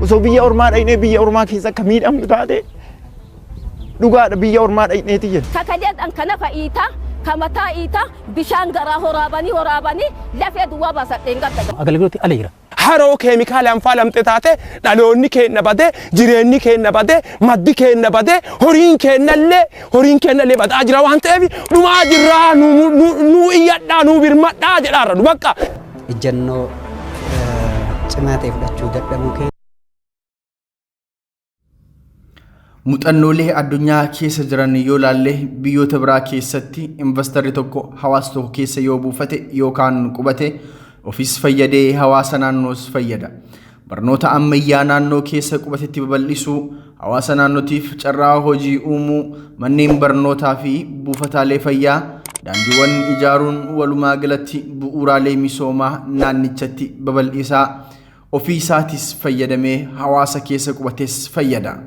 Osoo biyya ormaa dhaqnee biyya ormaa keessa akka miidhamnu taate dhugaadha biyya ormaa dhaqneeti jenna. Kakajedhan kana fa'iita kamataa iita bishaan garaa horaabanii lafee duwwaa baasadheen gadda. Agalgalooti ala jira. Haroo keemikaalaan faalamte taate dhaloonni keenya bade jireenyi keenya bade maddi keenya bade horiin keenyallee badaa jira waan ta'eef dhumaa jirraa nu iyyadhaa nu birmadhaa jedhaarra nu bakka. Ijjannoo cimaa ta'e fudhachuu dadhabuu keenya. Muuxannoolee addunyaa keessa jiran yoo laalle biyyoota biraa keessatti investarri tokko hawaasa tokko keessa yoo buufate yookaan qubate ofis fayyadee hawaasa naannoos fayyada. Barnoota ammayyaa naannoo keessa qubatetti babal'isuu, hawaasa naannootiif carraa hojii uumuu, manneen barnootaa fi buufataalee fayyaa, daandiiwwan ijaaruun walumaa galatti bu'uuraalee misoomaa naannichatti babal'isaa ofii isaatis fayyadamee hawaasa keessa qubates fayyada.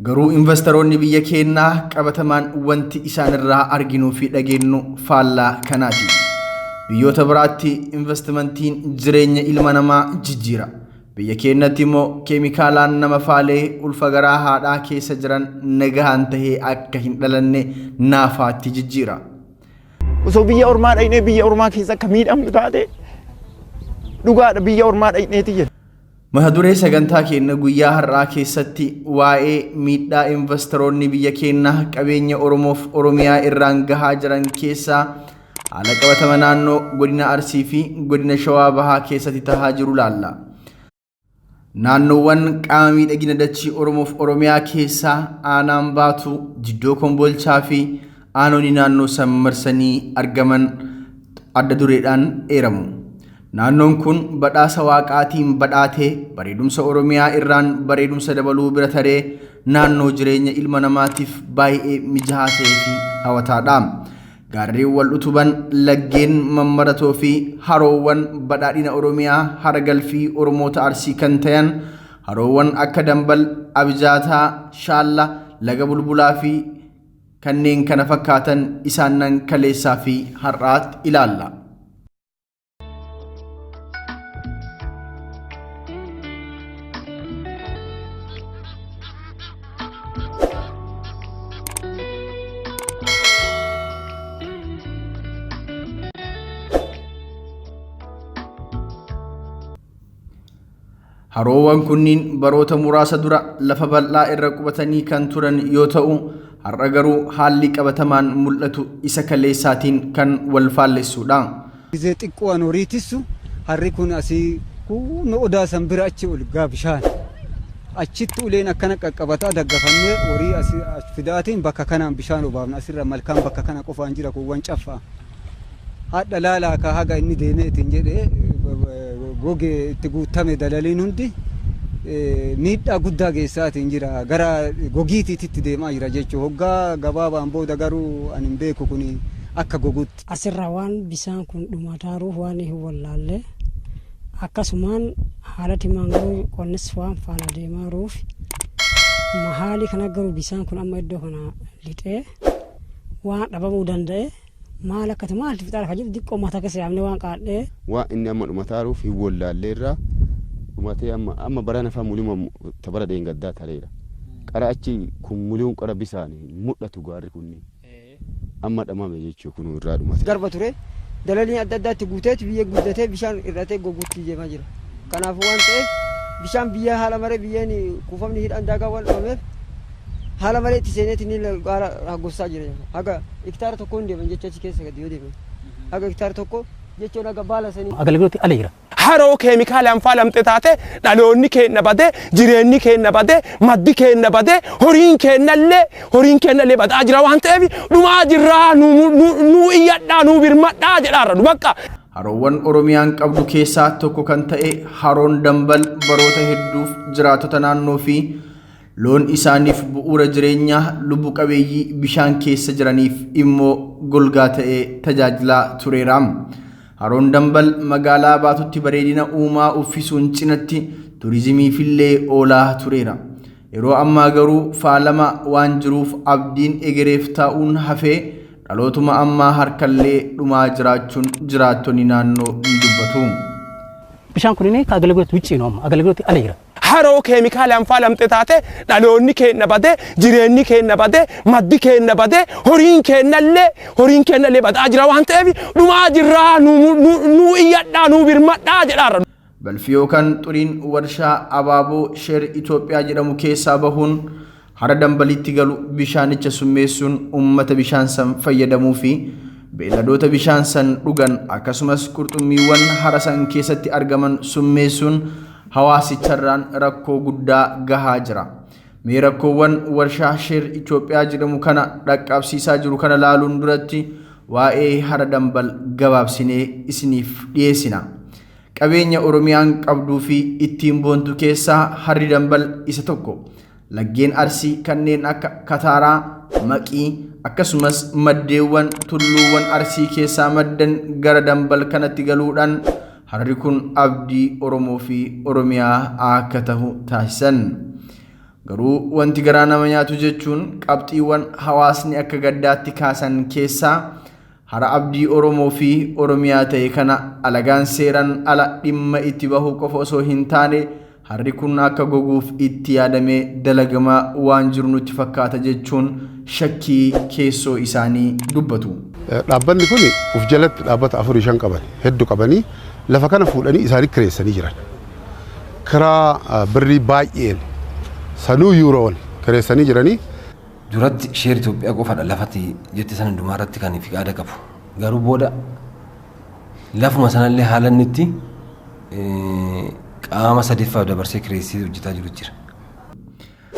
Garuu investoroonni biyya keenyaa qabatamaan wanti isaan irraa arginuu fi dhageenyu faallaa kanaati. Biyyoota biraatti investimentiin jireenya ilma namaa jijjiira. Biyya keenyatti immoo keemikaalaan nama faalee ulfa garaa haadhaa keessa jiran nagahaan tahee akka hin dhalanne naafaatti jijjiira. Osoo biyya ormaa dhaqnee biyya ormaa keessa akka miidhamnu taate dhugaadha biyya ormaa dhaqneeti jenna. Mahaduree sagantaa keenya guyyaa har'aa keessatti waa'ee miidhaa investoroonni biyya keenyaa qabeenya Oromoof Oromiyaa irraan gahaa jiran keessaa haala qabatama naannoo godina Arsii fi godina Shawaa Bahaa keessatti tahaa jiru laalla. Naannoowwan qaama miidhagina dachii Oromoof Oromiyaa keessaa aanaan Baatuu, Jiddoo Kombolchaa fi aanonni naannoo san marsanii argaman adda dureedhaan eeramu. Naannoon kun badhaasa waaqaatiin badhaatee bareedumsa Oromiyaa irraan bareedumsa dabaluu bira taree naannoo jireenya ilma namaatiif baay'ee mijaa'aa ta'ee fi hawwataadha. Gaarreen wal utuban, laggeen mammaratoo fi haroowwan badhaadhina Oromiyaa hara galfii Oromoota Arsii kan ta'an haroowwan akka Dambal, Abijaataa, Shaalla, Laga Bulbulaa fi kanneen kana fakkaatan isaan nan kaleessaa fi har'aatti ilaalla. Haroowwan kunniin baroota muraasa dura lafa bal'aa irra qubatanii kan turan yoo ta'u har'a garuu haalli qabatamaan mul'atu isa kaleessaatiin kan wal faallessuudha. Gizee xiqqoo an horiitissu harri kun asii kun odaa san bira achi ol gaa bishaan achitti uleen akkana qaqqabataa daggafamee horii asii fidaatiin bakka kanaan bishaan obaafna asirra malkaan bakka kana qofaan jira kuuwwan caffaa hadha laalaa ka haga inni deemee ittiin jedhee goge itti guutame dalaliin hundi miidhaa guddaa geessaatiin jira gara gogiitiitti deemaa jira jechuun hoggaa gabaabaan booda garuu ani hin beeku kun akka gogutti. Asirraa waan bishaan kun dhumataaruuf waan hin wallaalle akkasumaan haala timaangaruu qonnis waan faana deemaaruuf mahaali kana garuu bishaan kun amma iddoo kana lixee waan dhabamuu danda'e. Maal akkati maal fixaara kan jedhu diqqoo mataa keessa yaamne waan qaadhee waan inni amma dhumataaruuf hin wallaalleerra dhumatee amma barana faa mul'uma tabara deengaddaa tareera qara achi kun mul'uun qara bisaan mul'atu gaarri kunni amma dhamame jechuu kun irraa dhumate garba ture dalaliin adda addaatti guuteeti biyya guddatee bishaan irratee goguutti deemaa jira kanaafuu waan ta'eef bishaan biyya haala maree biyyeen kuufamni hidhaan daagaa waan dhabameef haala malee itti seeneetiin ni haggosaa jira haga hektaara tokko hin deeman jecha achi keessa gadi yoo deeman haga hektaara tokko jechuun haga baala sanii. Agalgalooti ala jira. Haroo keemikaalaan faalamte taate dhaloonni keenya bade jireenyi keenya bade maddi keenya bade horiin keenyallee badaa jira waan ta'eef dhumaa jirraa nu iyyadhaa nu birmadhaa jedhaarra nu bakka. Haroowwan Oromiyaan qabdu keessaa tokko kan ta'e haroon Dambal baroota hedduuf jiraatota naannoo fi loon isaaniif bu'uura jireenyaa lubbu qabeeyyii bishaan keessa jiraniif immoo golgaa ta'ee tajaajilaa tureera. Haroon Dambal magaalaa Baatutti bareedina uumaa uffisuun cinatti turizimiifillee oolaa tureera. yeroo ammaa garuu faalama waan jiruuf abdiin egereef taa'uun hafee dhalootuma ammaa harkallee dhumaa jiraachuun jiraattonni naannoo ni dubbatu. Bishaan kun inni agalagalooti wicii nooma agalagalooti ala jira. Haroo keemikaalaan faalamte taate dhaloonni keenya badee jireenyi keenya badee maddi keenya badee horiin keenyallee badaa jira waan ta'eef dhumaa jirraa nu iyyadhaa nu birmadhaa jedhaarra. Balfi yookaan xuriin warshaa abaaboo sheer Itoophiyaa jedhamu keessaa bahuun hara dambalitti galu bishaanicha summeessuun uummata bishaan san fayyadamuu fi beelladoota bishaan san dhugan akkasumas qurxummiiwwan hara san keessatti argaman summeessuun hawaasicharraan rakkoo guddaa gahaa jira. Mee rakkoowwan warshaa sheer Itoophiyaa jedhamu kana dhaqqabsiisaa jiru kana laaluun duratti waa'ee hara dambal gabaabsinee isiniif dhiyeessina. Qabeenya Oromiyaan qabduu fi ittiin boontu keessaa harri dambal isa tokko. Laggeen Arsii kanneen akka Kataaraa, Maqii akkasumas maddeewwan tulluuwwan Arsii keessaa maddan gara dambal kanatti galuudhaan harri kun abdii Oromoo fi Oromiyaa akka ta'u taasisan. Garuu wanti garaa nama nyaatu jechuun qabxiiwwan hawaasni akka gaddaatti kaasan keessaa hara abdii Oromoo fi Oromiyaa ta'e kana alagaan seeran ala dhimma itti bahu qofa osoo hin taane harri kun akka goguuf itti yaadamee dalagamaa waan jiru nutti fakkaata jechuun shakkii keessoo isaanii dubbatu. Dhaabbanni kun uf jalatti dhaabbata 4-5 qaban hedduu qabanii lafa kana fuudhanii isaanii kireessanii jiran. Karaa birrii baay'een sanuu yuuroon kireessanii jiranii. Duratti sheer Itoophiyaa qofaadha lafati jetti san hundumaa irratti kan fi qaada qabu. Garuu booda lafuma sanallee haala inni itti qaama sadiffaaf dabarsee kireessii hojjetaa jiru jira.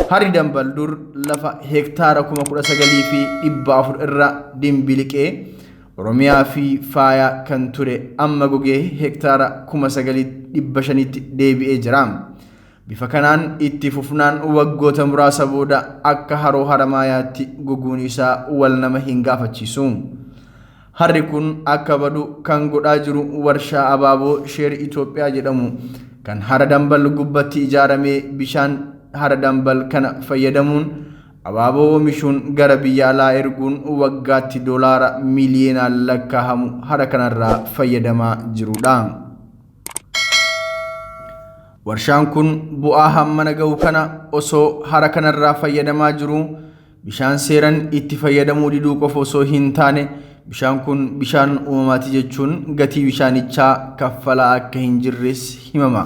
Harri dambal dur lafa hektaara 19,400 irra dimbiliqee Oromiyaa fi faaya kan ture amma gogee hektaara 9,500tti deebi'ee jira. Bifa kanaan itti fufnaan waggoota muraasa booda akka haroo Haramaayaatti goguun isaa wal nama hin gaafachiisu. Harri kun akka badu kan godhaa jiru warshaa abaaboo sheer Itoophiyaa jedhamu kan hara dambal gubbatti ijaaramee bishaan hara dambal kana fayyadamuun abaaboo oomishuun gara biyya alaa erguun waggaatti doolaara miiliyoonaan lakkaa'amu hara kanarraa fayyadamaa jirudha. Warshaan kun bu'aa hammana ga'u kana osoo hara kanarraa fayyadamaa jiru bishaan seeran itti fayyadamuu diduu qofa osoo hin taane bishaan kun bishaan uumamaati jechuun gatii bishaanichaa kaffalaa akka hin jirres himama.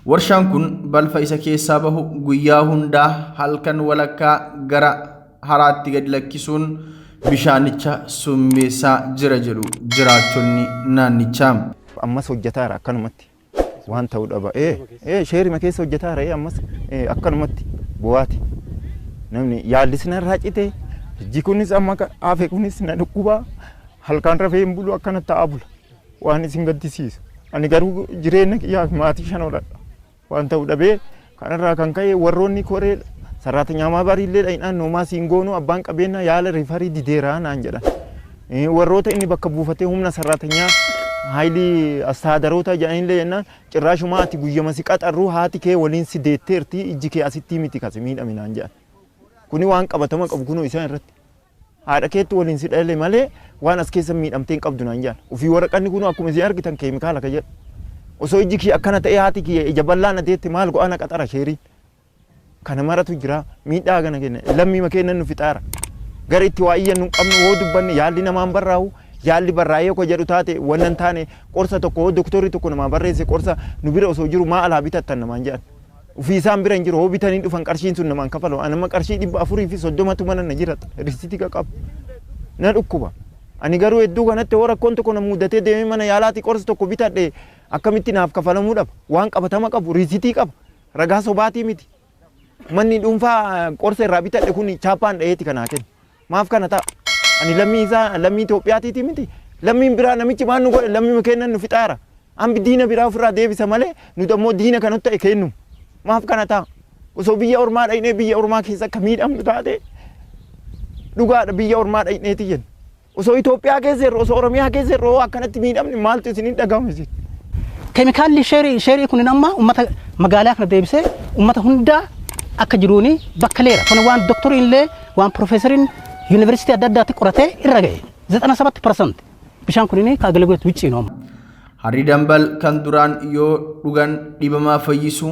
Warshaan kun balfa isa keessaa bahu guyyaa hundaa halkan walakkaa gara haraatti gadi lakkisuun bishaanicha summeessaa jira jedhu jiraattonni naannichaa. Ammas hojjetaara akkanumatti. Waan ta'uu dhaba sheerima keessa hojjetaara ammas akkanumatti bu'aati namni yaallisna irraa cite ijji kunis amma hafe kunis na dhukkuba halkan rafee hin bulu akkana ta'a bula waan isin gaddisiisu ani garuu jireenya kiyyaa maatii 5 oladha waan ta'uu dhabee kanarraa kan ka'e warroonni koree sarraata nyaamaa bariillee dhainaan noomaa siin goonu abbaan qabeenya yaala rifarii dideeraa naan jedhan warroota inni bakka buufatee humna sarraatanyaa haili astaadarota jedhanillee jennaan cirraashuma ati guyyama si qaxarru haati kee waliin si deetteerti ijji kee asitti miti kasi miidhaminaan jedhan kuni waan qabatama qabu kunoo isaan irratti haadha keetti waliin si dhalle malee waan as keessa miidhamtee hin qabdu naan jedhan ofii waraqanni kunoo akkuma isin argitan keemikaala ka jedhu osoo ijji kee akkana ta'ee haati kee ija bal'aa na deetti maal go'ana qaxara sheeriin kana maratu jira miidhaa gana kenna lammii makeennan nu fixaara gara itti waa iyyan nu qabnu hoo dubbanne yaalli namaan barraa'u yaalli barraa'ee ko jedhu taate wannan taane qorsa tokko doktorri tokko nama barreesse qorsa nu bira osoo jiru maa alaa bitattan namaan jedhan ufii isaan bira hin jiru hoo bitanii dhufan qarshiin sun namaan kafalu anama qarshii 430 mana na jirata risitii qabu na dhukkuba ani garuu hedduu kanatti hoo rakkoon tokko na mudatee deemee mana yaalaati qorsa tokko bitadhe akkamitti naaf kafalamuu dhaba waan qabatama qabu risitii qaba ragaa sobaatii miti manni dhuunfaa qorsa irraa bitadhe kun chaappaan dhaheeti kanaa kennu maaf kana ta'a ani lammii isaa lammii Itoophiyaatiiti miti lammiin biraa namichi maan nu godhe lammii makeennan nu fixaara ambi diina biraa ofirraa deebisa malee nu ammoo diina kanatti ta'e kennu maaf kana ta'a osoo biyya ormaa dhaynee biyya ormaa keessa akka miidhamnu taate dhugaadha biyya ormaa dhayneeti jenna osoo Itoophiyaa keessa irra osoo Oromiyaa keessa irra akkanatti miidhamni maaltu isiniin dhagahamu isin. Keemikaalli sheerii kun amma uummata magaalaa kana deebisee uummata hundaa akka jiruuni bakka leera kana waan doktoriin illee waan profeesariin yuunivarsiitii adda addaatti qoratee irra ga'e 97% bishaan kunini ka agalagloot wucci ነው Harri dambal kan duraan yoo dhugan dhibamaa fayyisu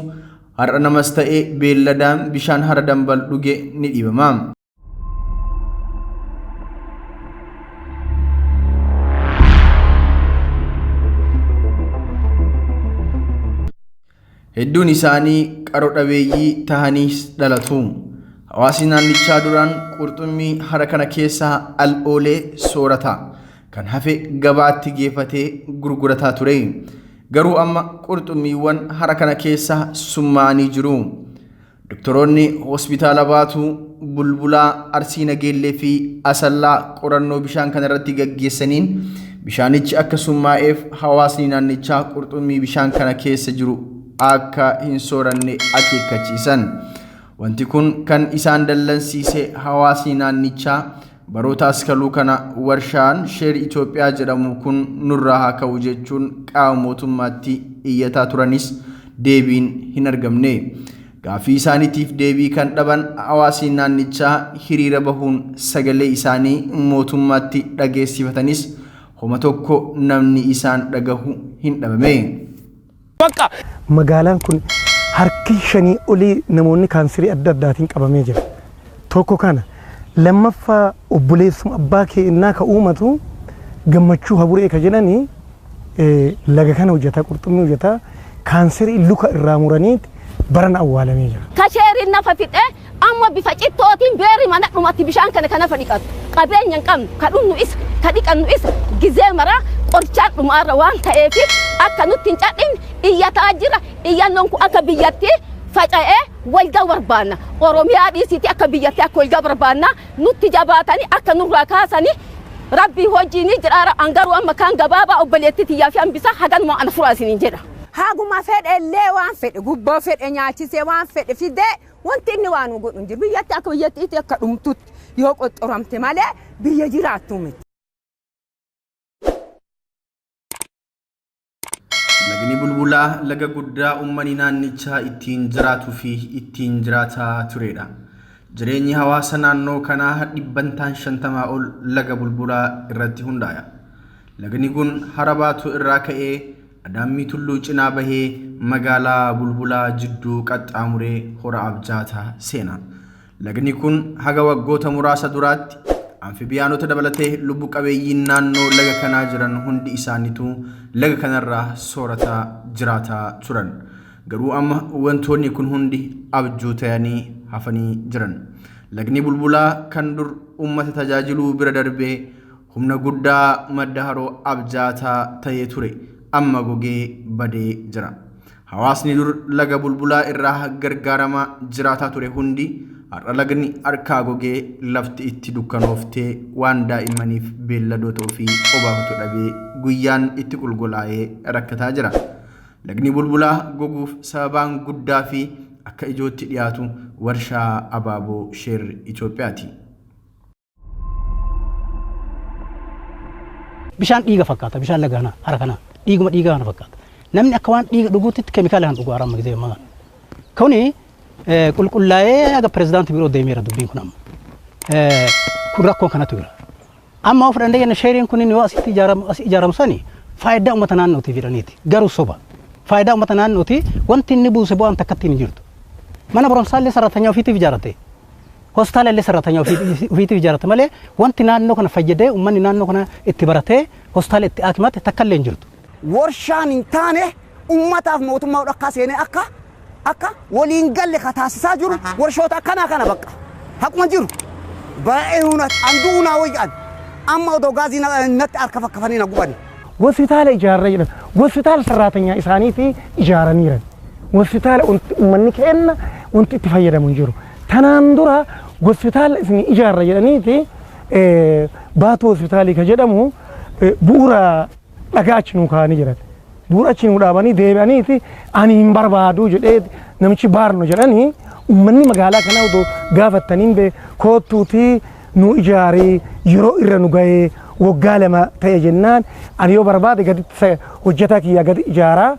har'a namas ta'ee beelladaan bishaan hara dambal dhuge ni dhibama. Hedduun isaanii qaroo dhabeeyyii tahaniis dhalatu. Hawaasni naannichaa duraan qurxummii hara kana keessaa al'oolee soorata. Kan hafe gabaatti geeffatee gurgurataa ture. Garuu amma qurxummiiwwan hara kana keessa summaanii jiru. Doktoroonni hospitaala Baatuu, Bulbulaa, Arsii Nageellee fi Asallaa qorannoo bishaan kana irratti gaggeessaniin bishaanichi akka summaa'eef hawaasni naannichaa qurxummii bishaan kana keessa jiru akka hin sooranne akeekkachiisan. Wanti kun kan isaan dallansiise hawaasni naannichaa barootaas kaluu kana warshaan sheerii Itoophiyaa jedhamu kun nurraa haa ka'u jechuun qaama mootummaatti iyyataa turanis deebiin hin argamne. Gaaffii isaaniitiif deebii kan dhaban hawaasni naannichaa hiriira bahuun sagalee isaanii mootummaatti dhageessifatanis homa tokko namni isaan dhagahu hin dhabame. Magaalaan kun harki 5 olii namoonni kaanserii adda addaatiin qabamee jira. Tokko kana lammaffaa obboleessuma abbaa keennaa ka uumatu gammachuu haburee ka jedhanii laga kana hojjetaa qurxummii hojjetaa kaanserii luka irraa muraniiti baran awwaalamee jira. Kasheeriin nafa fixee amma bifa cittootiin beeri mana dhumatti bishaan kana fadhiqatu. Qabeenya hin qabnu ka dhumnu isa ka dhiqannu isa gizee maraa qorichaan dhumaarra waan ta'eef akka nutti hin cadhin iyyataa jira. Iyyannoon kun akka biyyattii faca'ee walgaa barbaanna. Oromiyaa dhiisiiti akka biyyattii akka walgaa barbaanna nutti jabaatanii akka nurraa kaasanii rabbii hojiini jiraara angaruu amma kan gabaabaa obboleettii tiyyaa fi hambisa haganuma ana furaasiniin jedha. Haguma fedhe illee waan fedhe gubboo fedhe nyaachisee waan fedhe fidee wanti inni waan godhu jiru biyyatti akka biyyattiitti akka dhumtutti yoo qoxxoramte malee biyya jiraattu miti. Lagni Bulbulaa laga guddaa uummanni naannichaa ittiin jiraatuu fi ittiin jiraataa turedha. Jireenyi hawaasa naannoo kanaa dhibbantaan 50 ol laga Bulbulaa irratti hundaa'a. Lagni kun hara Baatuu irraa ka'ee Adaammii Tulluu cinaa bahee magaalaa Bulbulaa jidduu qaxxaamuree hora Abjaataa seena. Lagni kun haga waggoota muraasa duraatti amfibiyaanota dabalatee lubbu qabeeyyiin naannoo laga kanaa jiran hundi isaaniitu laga kanarraa soorataa jiraataa turan. Garuu amma wantoonni kun hundi abjuu ta'anii hafanii jiran. Lagni Bulbulaa kan dur uummata tajaajiluu bira darbee humna guddaa madda haroo Abjaataa ta'ee ture. Amma gogee badee jira. Hawaasni dur laga Bulbulaa irraa gargaaramaa jiraataa ture hundi har'a lagni harkaa gogee lafti itti dukkanooftee waan daa'immaniif beelladoota ofii obaafatu dhabee guyyaan itti qulqullaa'ee rakkataa jira. Lagni Bulbulaa goguuf sababaan guddaa fi akka ijootti dhiyaatu warshaa abaaboo sheerii Itoophiyaati. bishaan dhiiga fakkaata bishaan lagaana hara kana dhiiguma dhiiga kana fakkaata namni akka waan dhiiga dhuguutti keemikaala kan dhugu arama gizee magan kuni qulqullaa'ee aga pirezidaantii biroo deemeera dubbiin kun amma kun rakkoon kanatu jira amma of dandeenye sheeriin kun yoo asitti ijaaramsani faayidaa uummata naannootiif jedhaniiti garuu soba faayidaa uummata naannooti wanti inni buuse bu'aan takkatti hin jirtu mana barumsaallee sararatanyaa ofiitiif ijaarate hospitaala illee sararatanyaa ofiitiif ijaarate malee wanti naannoo kana fayyadee uummanni naannoo kana itti baratee hospitaala itti haakimate takka illee hin jirtu. Warshaan hin taane uummataaf mootummaa dhakkaa seenee akka waliin galle ka taasisaa jiru warshoota akkanaa kana bakka haquma jiru baay'ee hunat anduunaa wayyan amma odoo gaazii natti harka fakkafanii na gubani. Hospitaala ijaarraa jedhan hospitaala sararatanyaa isaaniifi ijaaraniiran hospitaala uummanni kenna wanti itti fayyadamu hin jiru. Tanaan dura hospitaala isin ijaarraa jedhaniiti Baatuu hospitaalii ka jedhamu bu'uura dhagaa achi nuu kaa'anii jiran. Bu'uura achi nuu dhaabanii deebi'aniiti ani hin barbaadu jedhee namichi baarno jedhanii uummanni magaalaa kanaa odoo gaafattaniin koottuuti nu ijaarii yeroo irra nu gahee waggaa 2 ta'e jennaan ani yoo barbaade gaditti hojjetaa kiyya gadi ijaaraa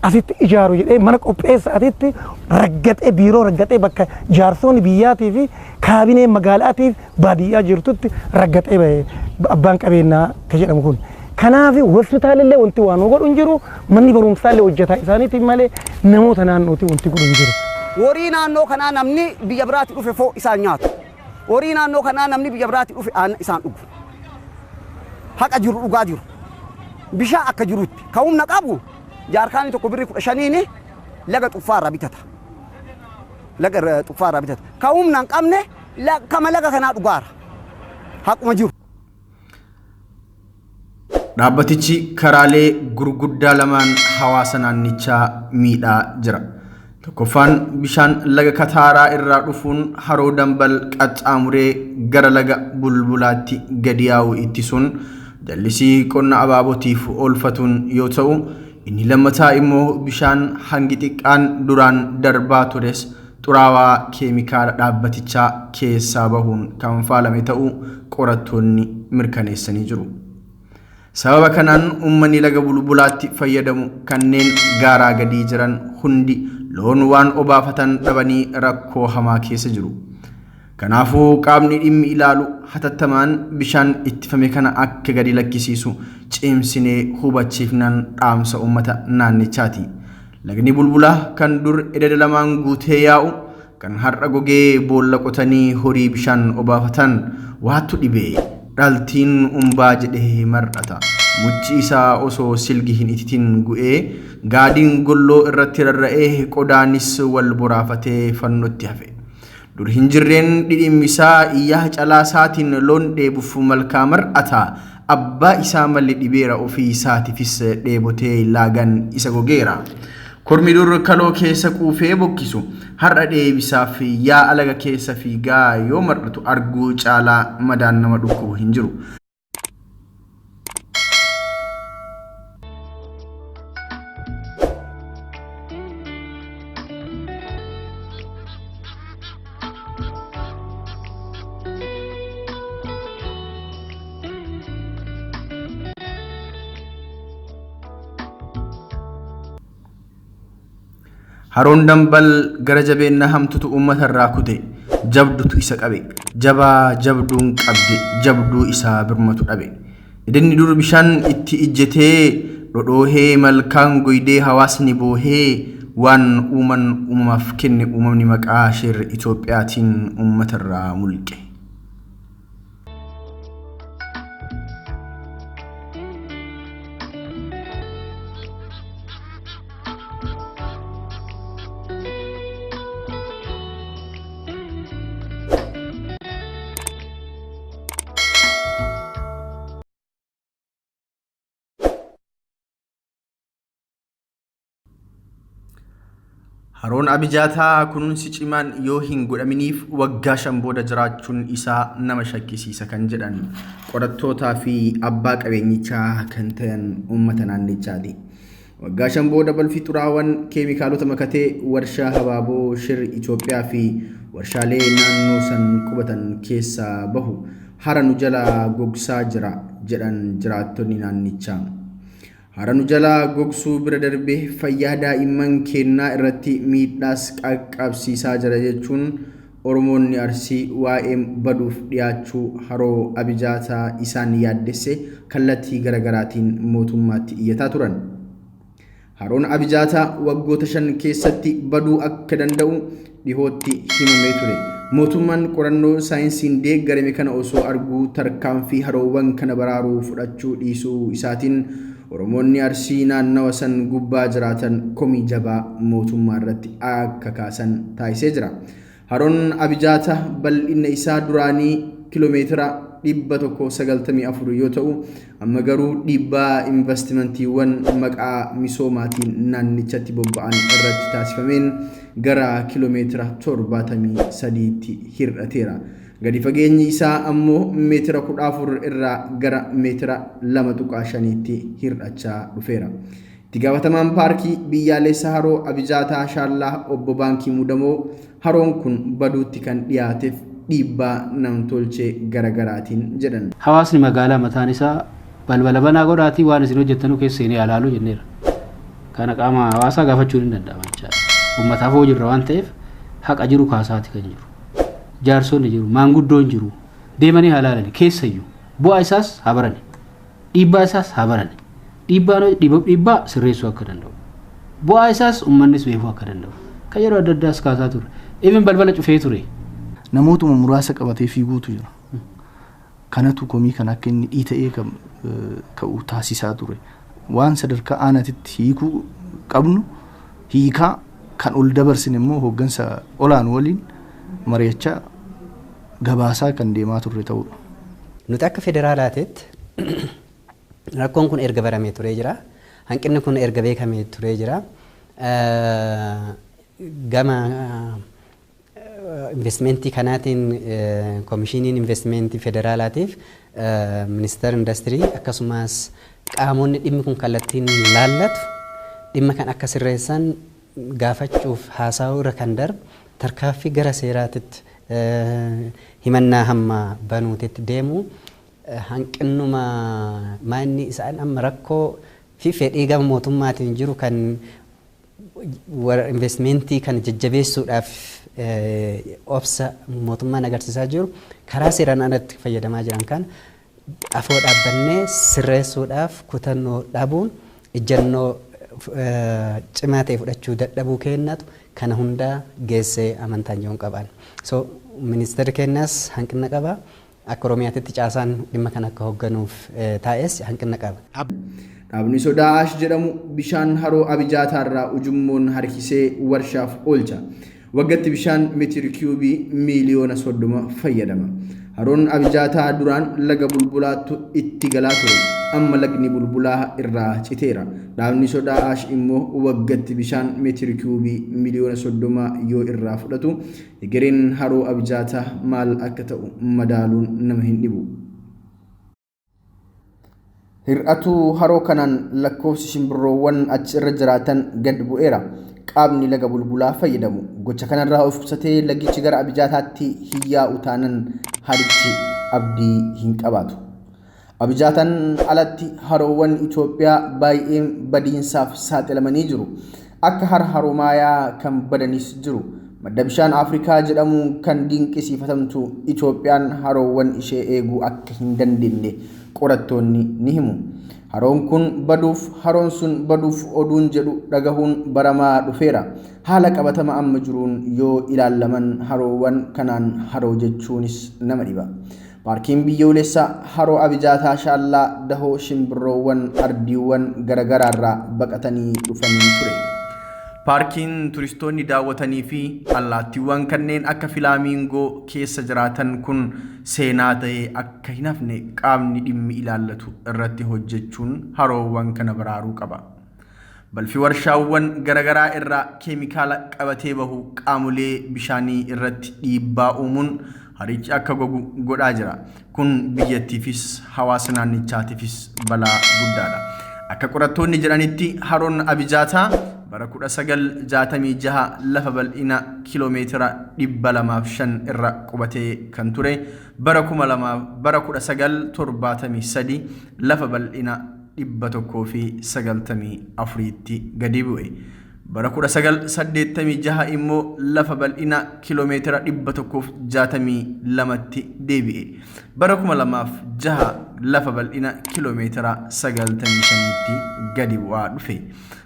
asitti ijaaru jedhee mana qopheessaatitti raggaxee biiroo raggaxee bakka jaarsoonni biyyaatii fi kaabinee magaalaatiif baadiyyaa jirtutti raggaxee bahe abbaan qabeenyaa ka jedhamu kun. Kanaaf hospitaalillee wanti waan godhu hin jiru manni barumsaallee hojjetaa isaaniitiin malee namoota naannootii wanti godhu hin jiru. Horii naannoo kanaa namni biyya biraatti dhufe foo isaan nyaatu. Horii naannoo kanaa namni biyya biraatti dhufe aannan isaan dhugu. Haqa jiru dhugaa jiru. Bishaan akka jirutti ka humna qabu jaarkaanii tokko birrii 15 laga xuffaarraa bitata. Laga xuffaarraa bitata. Ka humna hin qabne kama laga kanaa dhugaara. Haquma jiru. Dhaabbatichi karaalee gurguddaa lamaan hawaasa naannichaa miidhaa jira. Tokkoffaan bishaan laga Kataaraa irraa dhufuun haroo Dambal qaxxaamuree gara laga Bulbulaatti gadi yaa'u ittisuun jallisii qonna abaabotiif oolfatuun yoo ta'u, inni lammataa immoo bishaan hangi xiqqaan duraan darbaa tures xuraawaa keemikaala dhaabbatichaa keessaa bahuun kan faalame ta'uu qorattoonni mirkaneessanii jiru. Sababa kanaan uummanni laga Bulbulaatti fayyadamu kanneen gaaraa gadii jiran hundi loon waan obaafatan dhabanii rakkoo hamaa keessa jiru. Kanaafuu qaamni dhimmi ilaalu hatattamaan bishaan ittifame kana akka gadi lakkisiisu cimsinee hubachiifnan dhaamsa uummata naannichaati. Lagni Bulbulaa kan dur ededa lamaan guutee yaa'u kan har'a gogee boolla qotanii horii bishaan obaafatan waatu dhibee dhaltiin umbaa jedhee mar'ata. Muchi isaa osoo silgi hin ititin gu'ee gaadiin golloo irratti rarra'ee qodaanis wal boraafatee fannootti hafe. Dur hin jirreen dhidhimmisaa iyyaa calaasaatiin loon dheebuuf malkaa mar'ata. Abbaa isaa malli dhibeera ofii isaatiifis dheebotee laagan isa gogeera. Kormi dur kaloo keessa quufee bokkisu har'a dheebisaaf yaa alaga keessa fiigaa yoo mar'atu arguu caalaa madaan nama dhukkubu hin jiru. Haroon Dambal gara jabeenya hamtutu uummata irraa kute jabdutu isa qabe jabaa jabduun qabde jabduu isaa birmatu dhabe. Idinni dur bishaan itti ijjetee dhodhoohee malkaan goydee hawaasni boohee waan uuman uumamaaf kenne uumamni maqaa sheer Itoophiyaatiin uummata irraa mulqe. Haroon Abijaataa kunuunsi cimaan yoo hin godhaminiif waggaa 5 booda jiraachuun isaa nama shakkisiisa kan jedhan qorattootaa fi abbaa qabeenyichaa kan ta'an uummata naannichaati. Waggaa 5 booda balfi xuraawwan keemikaalota makatee warshaa habaaboo shir Itoophiyaa fi warshaalee naannoo san qubatan keessaa bahu hara nu jala gogsaa jira jedhan jiraattonni naannichaa. Hara nu jala gogsuu bira darbee fayyaa daa'imman kennaa irratti miidhaas qaqqabsiisaa jira jechuun Oromoonni Arsii waa'ee baduuf dhiyaachuu haroo Abijaataa isaan yaaddesse kallattii garagaraatiin mootummaatti iyyataa turan. Haroon Abijaataa waggoota 5 keessatti baduu akka danda'u dhihootti himamee ture. Mootummaan qorannoo saayinsiin deeggarame kana osoo arguu tarkaanfii haroowwan kana baraaruu fudhachuu dhiisuu isaatiin Oromoonni Arsii naannawa san gubbaa jiraatan komii jabaa mootummaa irratti akka kaasan taasisee jira. Haroon Abijaataa bal'inna isaa duraanii kiiloomeetira 194 yoo ta'u amma garuu dhiibbaa investimentiiwwan maqaa misoomaatiin naannichatti bobba'an irratti taasifameen gara kiiloomeetira 73tti hir'ateera. Gadi fageenyi isaa ammoo meetira 14 irraa gara meetira 2.5tti hir'achaa dhufeera. Itti gaafatamaan paarkii biyyaalessa haroo Abijaataa Shaallaa obbo Baankii Mudamoo haroon kun baduutti kan dhiyaateef dhiibbaa namtolchee garagaraatiin jedhan. Hawaasni magaalaa mataan isaa balbala banaa godhaatii waan isin hojjettanu keessa seenee alaaluu jenneera. kana qaama hawaasaa gaafachuu ni danda'ama jechaadha. Uummataaf hoo jirra waan ta'eef haqa jiru kaasaati kan jiru. Jaarsonni jiru, maanguddoon jiru, deemanii halaalani keessayyuu bu'aa isaas haa barani. Dhiibbaa isaas haa barani. Dhiibbaa sirreessuu akka danda'u. Bu'aa isaas uummannis beekuu akka danda'u. Kan yeroo adda addaas kaasaa ture. Even balbala cufee ture. Namootuma muraasa qabatee fiiguutu jira. Kanatu komii kan akka inni dhiita'ee ka'u taasisaa ture. Waan sadarkaa aanaatitti hiikuu qabnu hiikaa kan ol dabarsin immoo hooggansa olaan waliin mari'achaa gabaasaa kan deemaa turre ta'udha. Nuti akka federaalaatitti rakkoon kun erga baramee turee jira. Hanqinni kun erga beekamee turee jira. Gama investmentii kanaatiin komishiniin investmentii federaalaatiif ministeera industirii akkasumas qaamonni dhimmi kun kallattiin laallatu dhimma kan akka sirreessan gaafachuuf haasa'uu irra kan darbu tarkaaffii gara seeraatitti himannaa hamma banuutitti deemu hanqinnuma maanni isaan amma rakkoo fi fedhii gama mootummaatiin jiru kan investmentii kan jajjabeessuudhaaf obsa mootummaan agarsiisaa jiru karaa seeraan alatti fayyadamaa jiran kan afoo dhaabbannee sirreessuudhaaf kutannoo dhabuun ejjennoo cimaa ta'e fudhachuu dadhabuu keenyatu kana hunda geessee amantaan jiruun qaban. So ministeerri keenyas hanqina qaba. Akka Oromiyaatti caasaan dhimma kan akka hoogganuuf taa'es hanqina qaba. Dhaabni Sodaash jedhamu bishaan haroo Abijaataa ujummoon harkisee warshaaf oolcha. Waggaatti bishaan meetira kiubii miliyoona 30 fayyadama. Haroon Abijaataa duraan laga bulbulaatu itti galaa ture. Amma lagni bulbulaa irraa citeera. Dhaabni Sodaash immoo waggaatti bishaan meetira kiubii miliyoona 30 yoo irraa fudhatu egereen haroo Abijaataa maal akka ta'u madaaluun nama hin dhibu. Hir'atu haroo kanaan lakkoofsi shimbirroowwan achi irra jiraatan gad bu'eera. Qaamni laga bulbulaa fayyadamu gocha kanarraa of qusatee lagichi gara Abijaataatti hiyyaa'u taanan harichi abdii hin qabaatu. Abijaataan alatti haroowwan Itoophiyaa baay'een badiinsaaf saaxilamanii jiru. Akka Haromaayaa kan badanis jiru. Madda bishaan Afrikaa jedhamuun kan dinqisiifatamtu Itoophiyaan haroowwan ishee eeguu akka hin dandeenye qorattoonni ni himu. Haroon kun baduuf haroon sun baduuf oduun jedhu dhagahuun baramaa dhufeera. Haala qabatama amma jiruun yoo ilaalaman haroowwan kanaan haroo jechuunis nama dhiba. Paarkiin biyyoolessaa haroo Abijaataa shaallaa dahoo shimbirroowwan ardiiwwan garagaraarraa baqatanii dhufanii ture. Paarkiin turistoonni daawwatanii fi allaattiiwwan kanneen akka filaamiingoo keessa jiraatan kun seenaa ta'ee akka hin hafne qaamni dhimmi ilaallatu irratti hojjechuun haroowwan kana baraaruu qaba. Balfi warshaawwan garagaraa irraa keemikaala qabatee bahu qaamolee bishaanii irratti dhiibbaa uumuun harichi akka gogu godhaa jira. Kun biyyattiifis hawaasa naannichaatiifis balaa guddaadha. Akka qorattoonni jedhanitti haroon Abijaataa bara 1966 lafa bal'ina kiiloomeetira 205 irra qubatee kan ture. Bara 1973 lafa bal'ina 194tti gadi bu'e. Bara 1986 immoo lafa bal'ina kiiloomeetira 162tti deebi'e. Bara 2006 lafa bal'ina kiiloomeetira 95tti gadi bu'aa dhufe.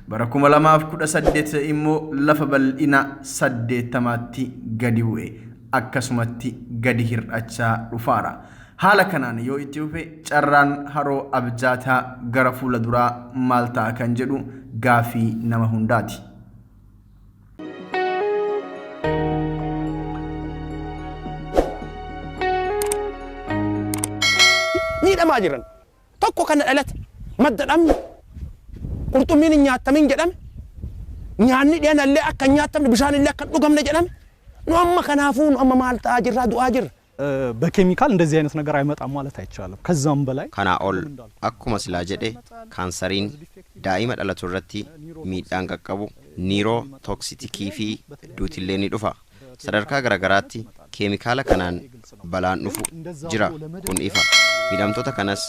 Bara 2018 immoo lafa bal'ina 80tti gadi bu'e. Akkasumatti gadi hir'achaa dhufaara. Haala kanaan yoo itti dhufe carraan haroo Abijaataa gara fuula duraa maal ta'a kan jedhu gaafii nama hundaati. Miidhamaa jiran tokko kana dhalate madda dhabne qurxummiin hin nyaatamin jedhame nyaanni dhiyanallee akka hin nyaatamne bishaanillee akka hin dhugamne jedhame nu amma kanaafuu nu amma maal ta'aa jirra du'aa jirra. በኬሚካል እንደዚህ አይነት ነገር አይመጣም ማለት አይቻልም። ከዛም በላይ ከናኦል አኩማ ስላጀዴ ካንሰሪን ዳኢማ ዳላቱ ረቲ ሚዳን ቀቀቡ ኒሮ ቶክሲቲኪ ፊ ዱቲሌኒ ዱፋ ሰደርካ ገረገራቲ ኬሚካላ ከናን በላን ዱፉ ጅራ ኩን ኢፋ ሚዳምቶታ ከነስ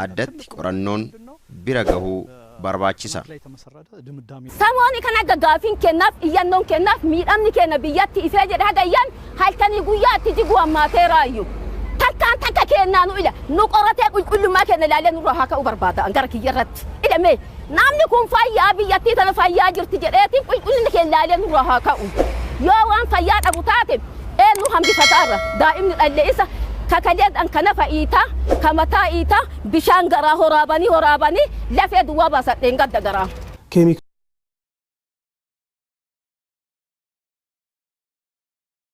አደት ቆረኖን ቢረገሁ barbaachisa. Samooni kana gaggaafin kennaaf iyyannoon kennaaf miidhamni kenna biyyatti ifee jedhe hagayyan halkanii guyyaatti jigu ammaateeraayyuu. Takkaan takka kennaa nu ila nu qoratee qulqullummaa kenna ilaalee nurraa haa ka'u barbaada gara kiyyarratti. Idhamee namni kun fayyaa biyyattii tana fayyaa jirti jedheetiin qulqullinni kenna ilaalee nurraa haa ka'u. Yoo waan fayyaa dhabu taate eenyu hambifataarra daa'imni dhallee isa kakajeedhaan kana fa'iitaa kamataa iitaa bishaan garaa horaabanii lafee duwwaa baasadheen gadda garaa.